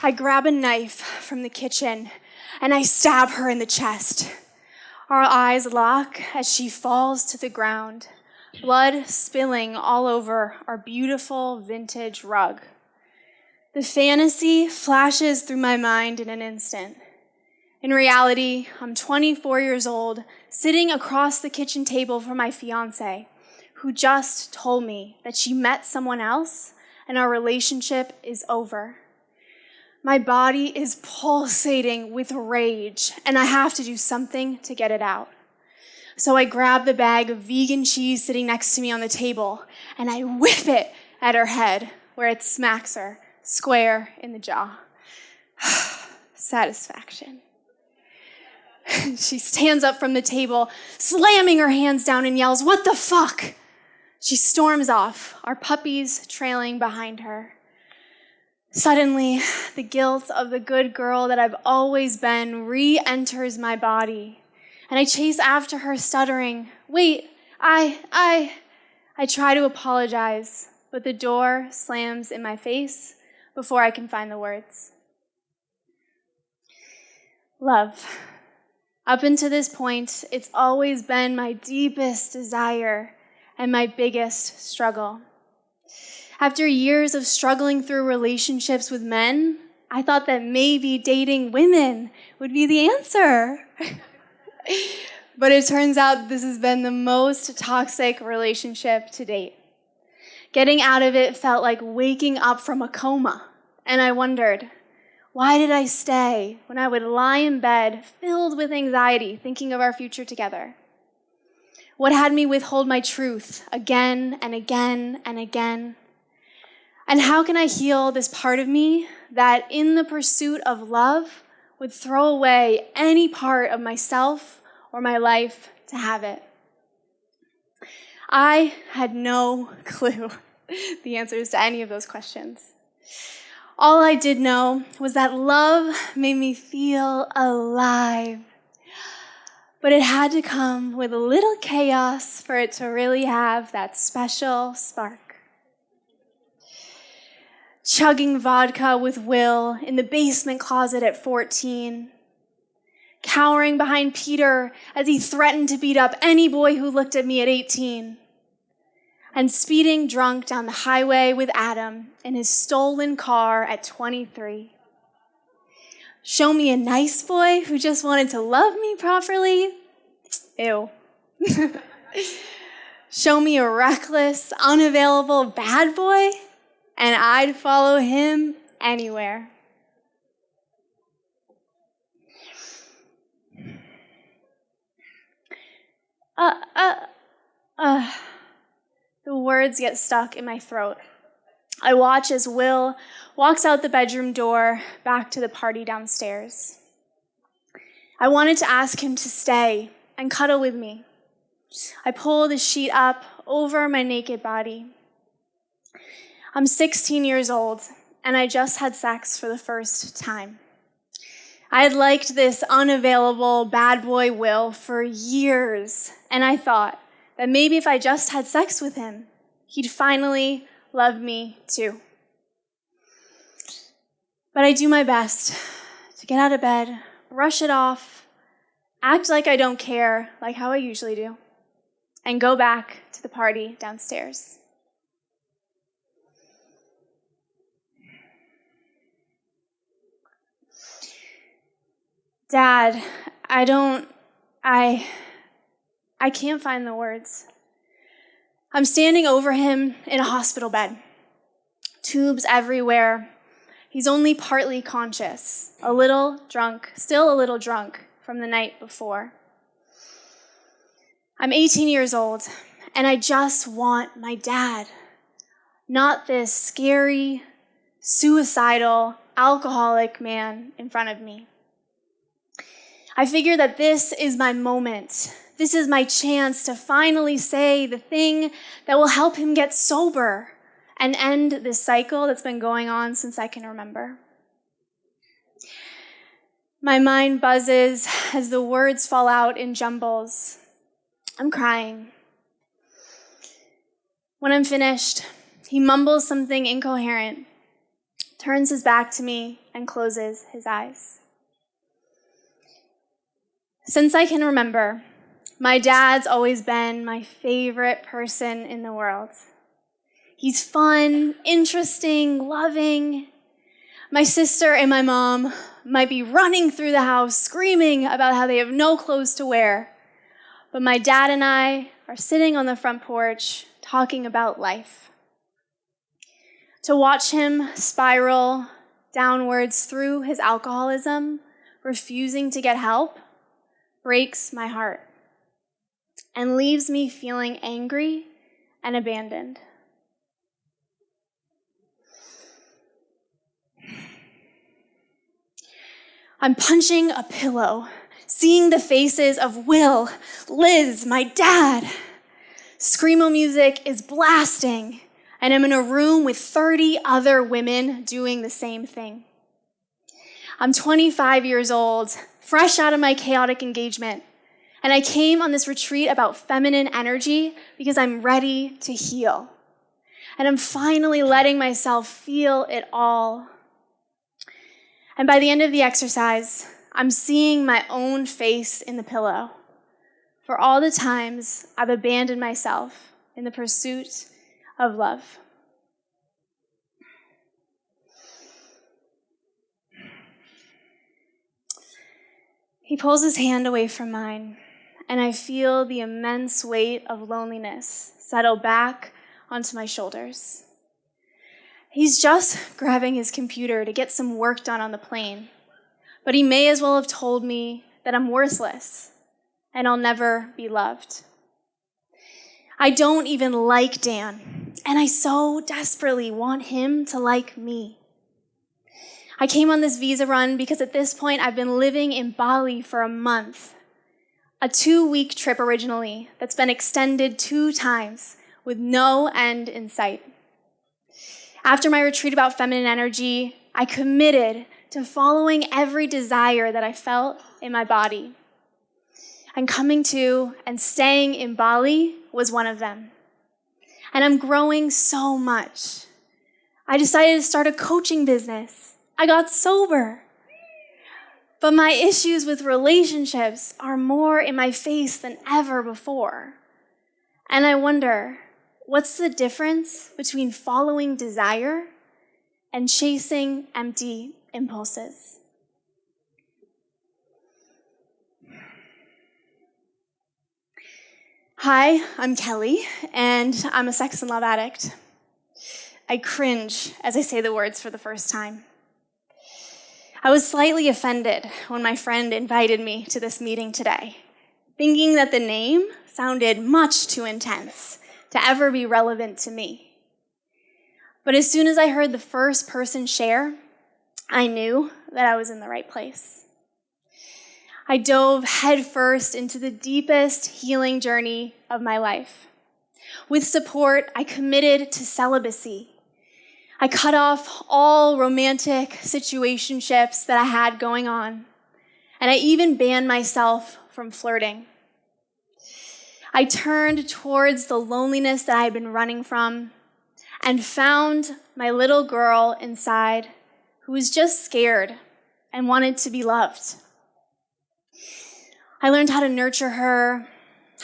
I grab a knife from the kitchen and I stab her in the chest. Our eyes lock as she falls to the ground, blood spilling all over our beautiful vintage rug. The fantasy flashes through my mind in an instant. In reality, I'm 24 years old, sitting across the kitchen table from my fiance, who just told me that she met someone else and our relationship is over. My body is pulsating with rage, and I have to do something to get it out. So I grab the bag of vegan cheese sitting next to me on the table, and I whip it at her head, where it smacks her square in the jaw. Satisfaction. She stands up from the table, slamming her hands down and yells, "What the fuck?" She storms off, our puppies trailing behind her. Suddenly, the guilt of the good girl that I've always been re-enters my body, and I chase after her, stuttering, "Wait, I try to apologize, but the door slams in my face before I can find the words. Love. Up until this point, it's always been my deepest desire and my biggest struggle. After years of struggling through relationships with men, I thought that maybe dating women would be the answer. But it turns out this has been the most toxic relationship to date. Getting out of it felt like waking up from a coma, and I wondered, why did I stay when I would lie in bed filled with anxiety thinking of our future together? What had me withhold my truth again and again and again? And how can I heal this part of me that in the pursuit of love would throw away any part of myself or my life to have it? I had no clue the answers to any of those questions. All I did know was that love made me feel alive. But it had to come with a little chaos for it to really have that special spark. Chugging vodka with Will in the basement closet at 14. Cowering behind Peter as he threatened to beat up any boy who looked at me at 18. And speeding drunk down the highway with Adam in his stolen car at 23. Show me a nice boy who just wanted to love me properly? Ew. Show me a reckless, unavailable bad boy, and I'd follow him anywhere. The words get stuck in my throat. I watch as Will walks out the bedroom door back to the party downstairs. I wanted to ask him to stay and cuddle with me. I pull the sheet up over my naked body. I'm 16 years old, and I just had sex for the first time. I had liked this unavailable bad boy Will for years, and I thought that maybe if I just had sex with him, he'd finally love me too. But I do my best to get out of bed, brush it off, act like I don't care, like how I usually do, and go back to the party downstairs. Dad, I can't find the words. I'm standing over him in a hospital bed. Tubes everywhere. He's only partly conscious, a little drunk, still a little drunk from the night before. I'm 18 years old, and I just want my dad, not this scary, suicidal, alcoholic man in front of me. I figure that this is my moment. This is my chance to finally say the thing that will help him get sober and end this cycle that's been going on since I can remember. My mind buzzes as the words fall out in jumbles. I'm crying. When I'm finished, he mumbles something incoherent. turns his back to me, and closes his eyes. Since I can remember, my dad's always been my favorite person in the world. He's fun, interesting, loving. My sister and my mom might be running through the house screaming about how they have no clothes to wear, but my dad and I are sitting on the front porch talking about life. To watch him spiral downwards through his alcoholism, refusing to get help, breaks my heart and leaves me feeling angry and abandoned. I'm punching a pillow, seeing the faces of Will, Liz, my dad. Screamo music is blasting, and I'm in a room with 30 other women doing the same thing. I'm 25 years old, fresh out of my chaotic engagement, and I came on this retreat about feminine energy because I'm ready to heal. And I'm finally letting myself feel it all. And by the end of the exercise, I'm seeing my own face in the pillow for all the times I've abandoned myself in the pursuit of love. He pulls his hand away from mine, and I feel the immense weight of loneliness settle back onto my shoulders. He's just grabbing his computer to get some work done on the plane, but he may as well have told me that I'm worthless and I'll never be loved. I don't even like Dan, and I so desperately want him to like me. I came on this visa run because at this point I've been living in Bali for a month, a 2-week trip originally that's been extended 2 times with no end in sight. After my retreat about feminine energy, I committed to following every desire that I felt in my body. And coming to and staying in Bali was one of them. And I'm growing so much. I decided to start a coaching business. I got sober. But my issues with relationships are more in my face than ever before. And I wonder, what's the difference between following desire and chasing empty impulses? Hi, I'm Kelley, and I'm a sex and love addict. I cringe as I say the words for the first time. I was slightly offended when my friend invited me to this meeting today, thinking that the name sounded much too intense to ever be relevant to me. But as soon as I heard the first person share, I knew that I was in the right place. I dove headfirst into the deepest healing journey of my life. With support, I committed to celibacy. I cut off all romantic situationships that I had going on, and I even banned myself from flirting. I turned towards the loneliness that I had been running from and found my little girl inside who was just scared and wanted to be loved. I learned how to nurture her,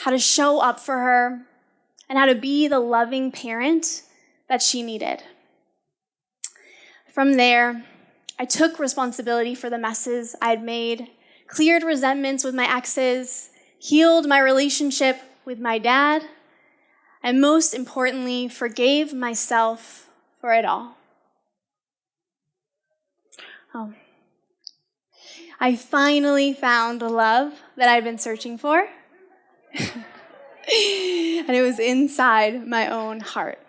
how to show up for her, and how to be the loving parent that she needed. From there, I took responsibility for the messes I had made, cleared resentments with my exes, healed my relationship with my dad, and most importantly, forgave myself for it all. I finally found the love that I'd been searching for, and it was inside my own heart.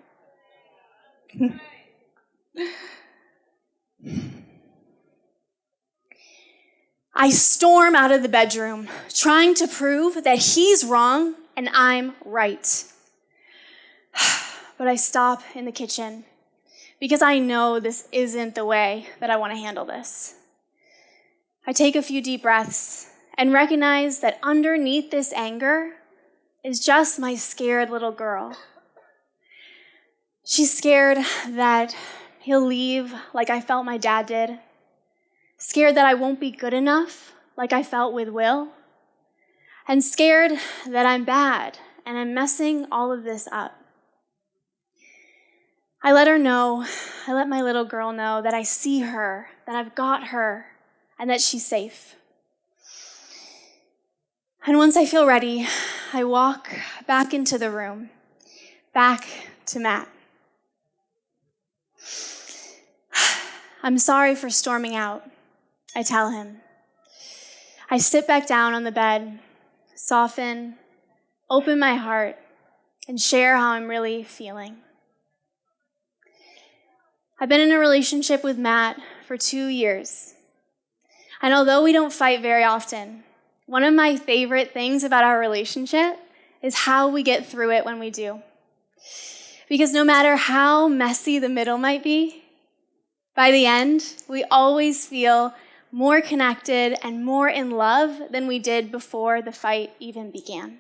I storm out of the bedroom, trying to prove that he's wrong and I'm right. But I stop in the kitchen because I know this isn't the way that I want to handle this. I take a few deep breaths and recognize that underneath this anger is just my scared little girl. She's scared that he'll leave like I felt my dad did. Scared that I won't be good enough like I felt with Will. And scared that I'm bad and I'm messing all of this up. I let my little girl know that I see her, that I've got her, and that she's safe. And once I feel ready, I walk back into the room, back to Matt. I'm sorry for storming out, I tell him. I sit back down on the bed, soften, open my heart, and share how I'm really feeling. I've been in a relationship with Matt for 2 years. And although we don't fight very often, one of my favorite things about our relationship is how we get through it when we do. Because no matter how messy the middle might be, by the end, we always feel more connected and more in love than we did before the fight even began.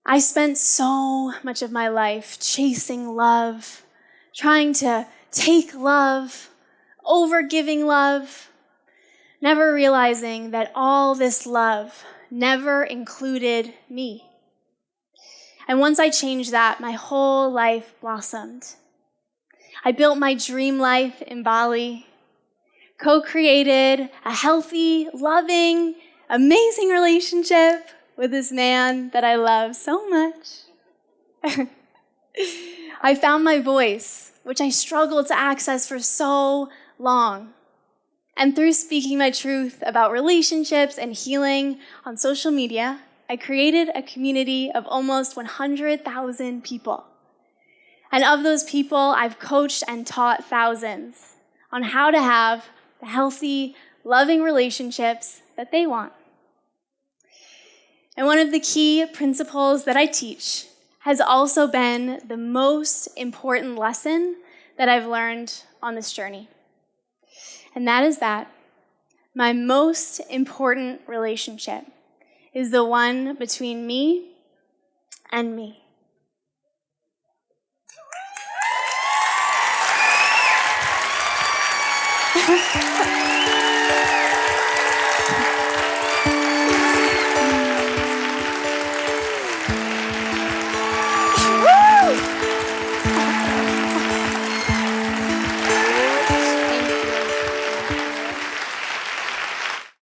I spent so much of my life chasing love, trying to take love, over-giving love, never realizing that all this love never included me. And once I changed that, my whole life blossomed. I built my dream life in Bali, co-created a healthy, loving, amazing relationship with this man that I love so much. I found my voice, which I struggled to access for so long. And through speaking my truth about relationships and healing on social media, I created a community of almost 100,000 people. And of those people, I've coached and taught thousands on how to have the healthy, loving relationships that they want. And one of the key principles that I teach has also been the most important lesson that I've learned on this journey. And that is that my most important relationship is the one between me and me.